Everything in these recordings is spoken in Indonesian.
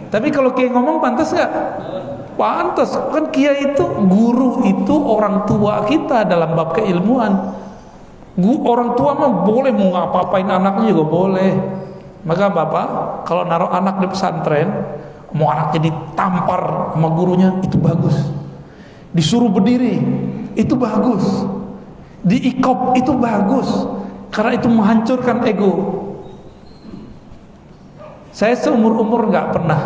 Tapi kalau kiai ngomong pantas nggak? Pantas. Kan kiai itu, guru itu orang tua kita dalam bab keilmuan. Orang tua mah boleh mau ngapa-apain anaknya juga boleh. Maka bapak kalau naruh anak di pesantren, mau anaknya ditampar sama gurunya, itu bagus. Disuruh berdiri, itu bagus. Diikop, itu bagus. Karena itu menghancurkan ego. Saya seumur-umur nggak pernah,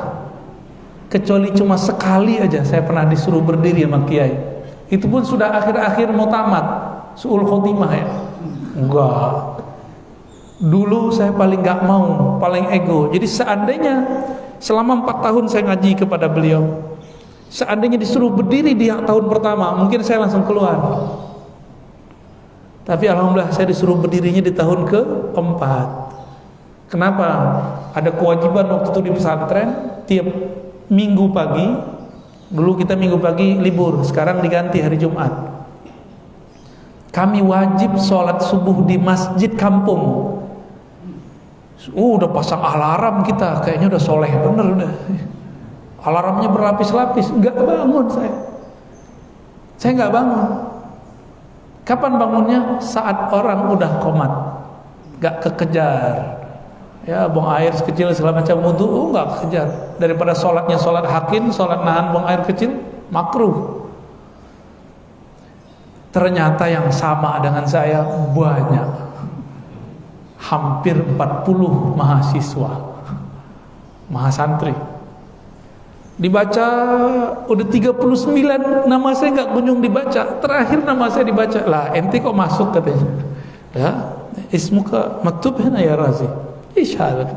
kecuali cuma sekali aja saya pernah disuruh berdiri sama kiai. Itu pun sudah akhir-akhir mau tamat, su'ul khotimah ya. Enggak. Dulu saya paling nggak mau, paling ego. Jadi seandainya selama 4 tahun saya ngaji kepada beliau, seandainya disuruh berdiri di tahun pertama, mungkin saya langsung keluar. Tapi alhamdulillah saya disuruh berdirinya di tahun ke-4. Kenapa? Ada kewajiban waktu itu di pesantren, tiap minggu pagi, dulu kita minggu pagi libur, sekarang diganti hari Jumat. Kami wajib sholat subuh di masjid kampung. Udah pasang alarm kita, kayaknya udah soleh bener udah. Alarmnya berlapis-lapis, nggak bangun saya. Saya nggak bangun. Kapan bangunnya? Saat orang udah komat, nggak kekejar. Ya, buang air sekecil segala macam wudu, nggak kejar. Daripada sholatnya sholat hakim, sholat nahan buang air kecil, makruh. Ternyata yang sama dengan saya banyak, hampir 40 mahasiswa, mahasantri. Dibaca udah 39, nama saya nggak kunjung dibaca. Terakhir nama saya dibaca, lah ente kok masuk katanya. Ya, ismuka maktub hana ya Razi. Isyaallah.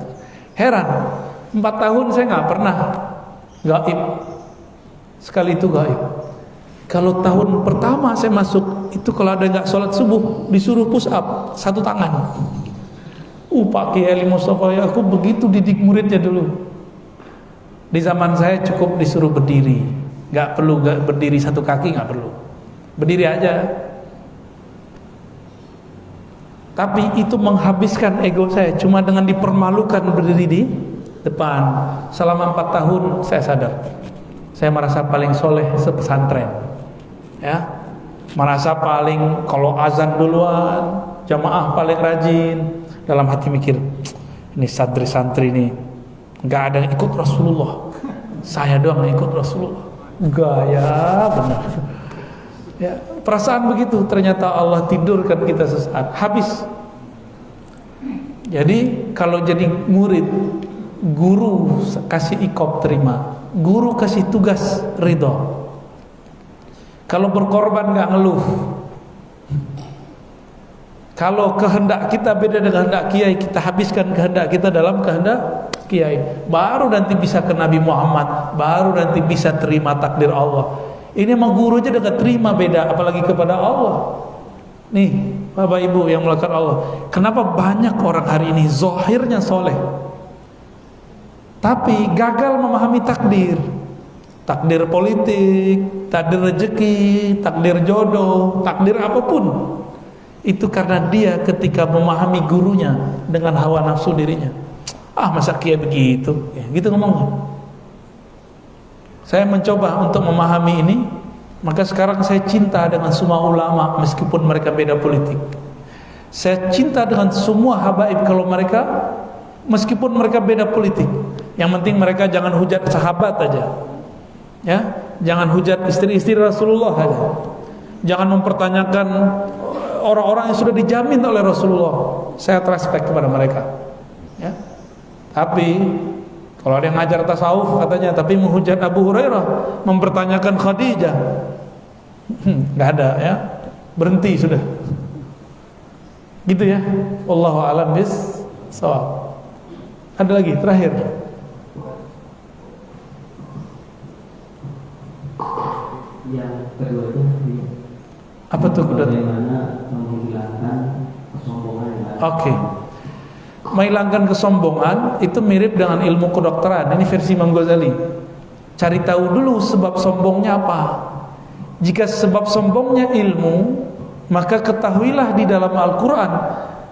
Heran, 4 tahun saya nggak pernah gaib. Sekali itu gaib. Kalau tahun pertama saya masuk, itu kalau ada nggak sholat subuh, disuruh push up 1 tangan. Pak Kiai Ali Mustafa ya, aku begitu didik muridnya dulu. Di zaman saya cukup disuruh berdiri, nggak perlu berdiri 1 kaki, nggak perlu, berdiri aja. Tapi itu menghabiskan ego saya, cuma dengan dipermalukan berdiri di depan. Selama 4 tahun saya sadar, saya merasa paling soleh sepesantren. Ya, merasa paling, kalau azan duluan, jamaah paling rajin. Dalam hati mikir, ini santri-santri nih nggak ada yang ikut Rasulullah, saya doang yang ikut Rasulullah. Gaya benar. Ya, perasaan begitu. Ternyata Allah tidurkan kita sesaat, habis. Jadi kalau jadi murid, guru kasih ikop terima, guru kasih tugas ridho. Kalau berkorban nggak ngeluh. Kalau kehendak kita beda dengan kehendak kiai, kita habiskan kehendak kita dalam kehendak kiai, baru nanti bisa ke Nabi Muhammad, baru nanti bisa terima takdir Allah. Ini emang guru aja udah terima, beda apalagi kepada Allah. Nih Bapak Ibu yang melakukan Allah, kenapa banyak orang hari ini zahirnya soleh tapi gagal memahami takdir. Takdir politik, takdir rezeki, takdir jodoh, takdir apapun. Itu karena dia ketika memahami gurunya dengan hawa nafsu dirinya. Ah, masa kiai begitu ya, gitu ngomongnya. Saya mencoba untuk memahami ini, maka sekarang saya cinta dengan semua ulama meskipun mereka beda politik. Saya cinta dengan semua habaib kalau mereka, meskipun mereka beda politik. Yang penting mereka jangan hujat sahabat aja. Ya, jangan hujat istri-istri Rasulullah aja. Jangan mempertanyakan orang-orang yang sudah dijamin oleh Rasulullah. Saya respect kepada mereka. Ya. Tapi kalau ada yang ngajar tasawuf katanya, tapi menghujat Abu Hurairah, mempertanyakan Khadijah, nggak ada ya, berhenti sudah. Gitu ya. Wallahu a'lam bis-shawab. Ada lagi terakhir. Yang keduanya apa tuh? Bagaimana menghilangkan kesombongan? Oke. Menghilangkan kesombongan itu mirip dengan ilmu kedokteran. Ini versi Imam Ghazali. Cari tahu dulu sebab sombongnya apa. Jika sebab sombongnya ilmu, maka ketahuilah di dalam Al-Quran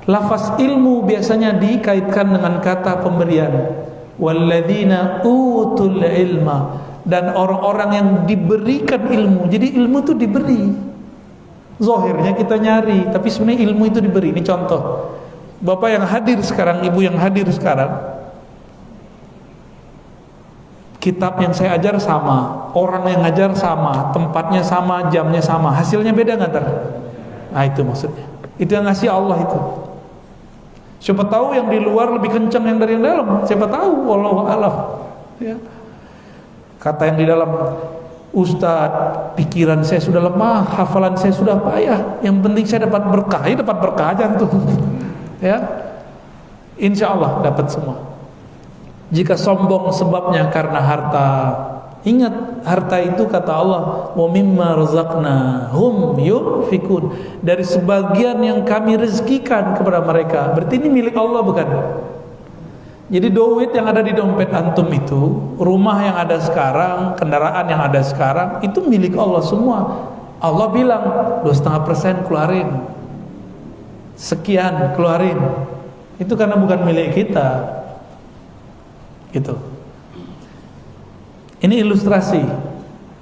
lafaz ilmu biasanya dikaitkan dengan kata pemberian. walladzina utul ilma, dan orang-orang yang diberikan ilmu. Jadi ilmu itu diberi. Zahirnya kita nyari, tapi sebenarnya ilmu itu diberi. Ini contoh. Bapak yang hadir sekarang, ibu yang hadir sekarang, kitab yang saya ajar sama, orang yang ngajar sama, tempatnya sama, jamnya sama, hasilnya beda nggak ter? Nah itu maksudnya. Itu yang ngasih Allah itu. Siapa tahu yang di luar lebih kencang yang dari yang dalam. Siapa tahu, wallahu a'lam. Ya. Kata yang di dalam, Ustadz, pikiran saya sudah lemah, hafalan saya sudah payah. Yang penting saya dapat berkah. Ya dapat berkah aja tuh. Ya, insya Allah dapat semua. Jika sombong sebabnya karena harta, ingat harta itu kata Allah, wa mimma razaqnahum yunfikun, dari sebagian yang kami rezekikan kepada mereka. Berarti ini milik Allah bukan? Jadi duit yang ada di dompet antum itu, rumah yang ada sekarang, kendaraan yang ada sekarang, itu milik Allah semua. Allah bilang 2,5% keluarin, sekian keluarin. Itu karena bukan milik kita. Gitu. Ini ilustrasi.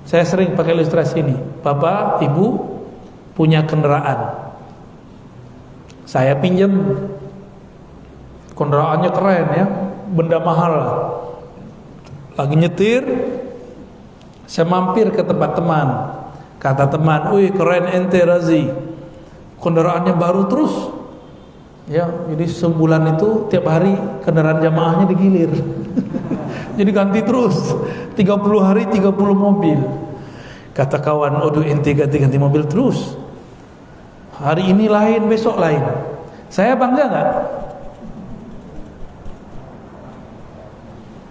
Saya sering pakai ilustrasi ini. Bapak, ibu punya kendaraan, saya pinjam. Kendaraannya keren ya, benda mahal. Lagi nyetir, saya mampir ke tempat teman. Kata teman, wih keren ente Razi, kendaraannya baru terus. Ya, jadi sebulan itu tiap hari kendaraan jamaahnya digilir. Jadi ganti terus, 30 hari 30 mobil. Kata kawan, aduh ente ganti-ganti mobil terus. Hari ini lain, besok lain. Saya bangga nggak?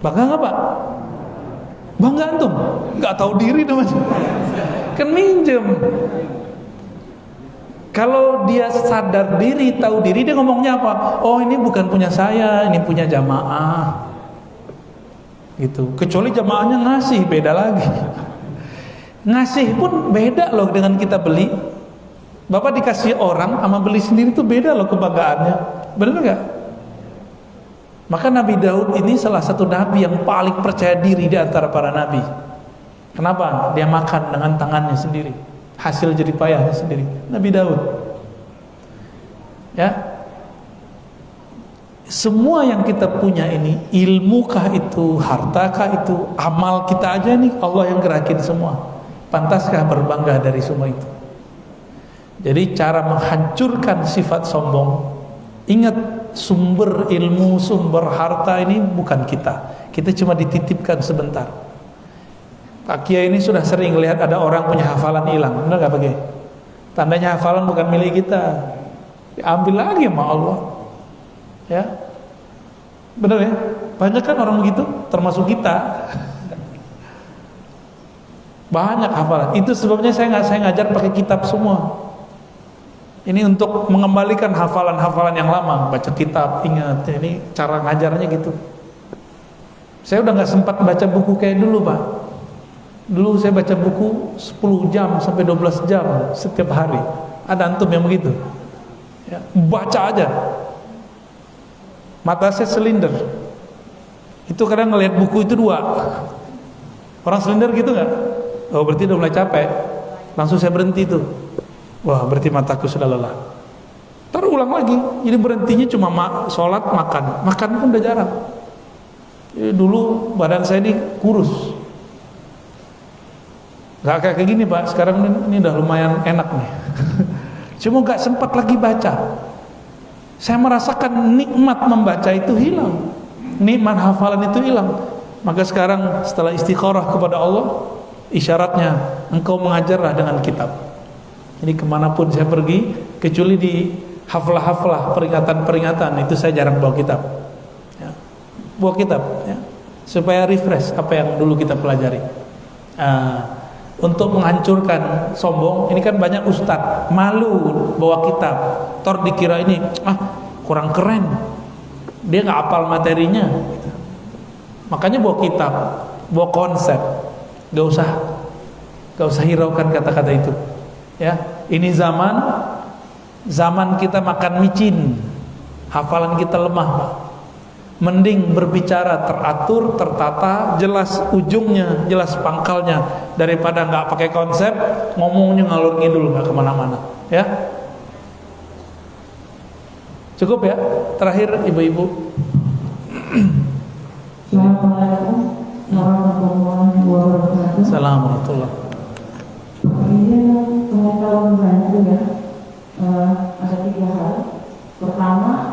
Bangga nggak Pak? Bangga antum? Nggak tahu diri namanya. Kan minjem. Kalau dia sadar diri, tahu diri, dia ngomongnya apa? Oh ini bukan punya saya, ini punya jamaah. Gitu. Kecuali jamaahnya ngasih, beda lagi. Ngasih pun beda loh dengan kita beli. Bapak dikasih orang sama beli sendiri tuh beda loh kebanggaannya. Benar nggak? Maka Nabi Daud ini salah satu nabi yang paling percaya diri di antara para nabi. Kenapa? Dia makan dengan tangannya sendiri, hasil jerih payahnya sendiri. Nabi Daud. Ya. Semua yang kita punya ini, ilmukah itu, hartakah itu, amal kita aja nih, Allah yang gerakin semua. Pantaskah berbangga dari semua itu? Jadi cara menghancurkan sifat sombong, ingat sumber ilmu, sumber harta ini bukan kita. Kita cuma dititipkan sebentar. Pak Kiai ini sudah sering lihat ada orang punya hafalan hilang, benar nggak Pak Kiai? Tandanya hafalan bukan milik kita, diambil lagi sama Allah. Ya, benar ya? Banyak kan orang begitu, termasuk kita. Banyak hafalan. Itu sebabnya saya ngajar pakai kitab semua. Ini untuk mengembalikan hafalan-hafalan yang lama. Baca kitab, ingat. Ini cara ngajarnya gitu. Saya udah nggak sempat baca buku kayak dulu Pak. Dulu saya baca buku 10 jam sampai 12 jam setiap hari. Ada antum yang begitu ya, baca aja. Mata saya selinder. Itu kadang ngelihat buku itu 2. Orang selinder gitu nggak? Oh berarti udah mulai capek. Langsung saya berhenti tuh. Wah berarti mataku sudah lelah. Ntar ulang lagi. Jadi berhentinya cuma sholat, makan. Makan pun udah jarang. Jadi dulu badan saya ini kurus. Gak kayak gini Pak. Sekarang ini udah lumayan enak nih. Cuma gak sempat lagi baca. Saya merasakan nikmat membaca itu hilang, nikmat hafalan itu hilang. Maka sekarang setelah istikharah kepada Allah, isyaratnya engkau mengajarlah dengan kitab. Jadi kemanapun saya pergi, kecuali di haflah-haflah, peringatan-peringatan, itu saya jarang bawa kitab ya. Bawa kitab ya, supaya refresh apa yang dulu kita pelajari. Untuk menghancurkan sombong, ini kan banyak ustadz malu bawa kitab, tor dikira ini kurang keren, dia nggak hafal materinya. Makanya bawa kitab, bawa konsep, gak usah hiraukan kata-kata itu ya. Ini zaman kita makan micin, hafalan kita lemah Pak. Mending berbicara teratur, tertata, jelas ujungnya, jelas pangkalnya, daripada nggak pakai konsep, ngomongnya ngalur ngidul nggak kemana-mana. Ya, cukup ya. Terakhir ibu-ibu. Assalamualaikum warahmatullahi wabarakatuh. Assalamualaikum. Ini pengetahuan saya juga ada 3 hal. Pertama,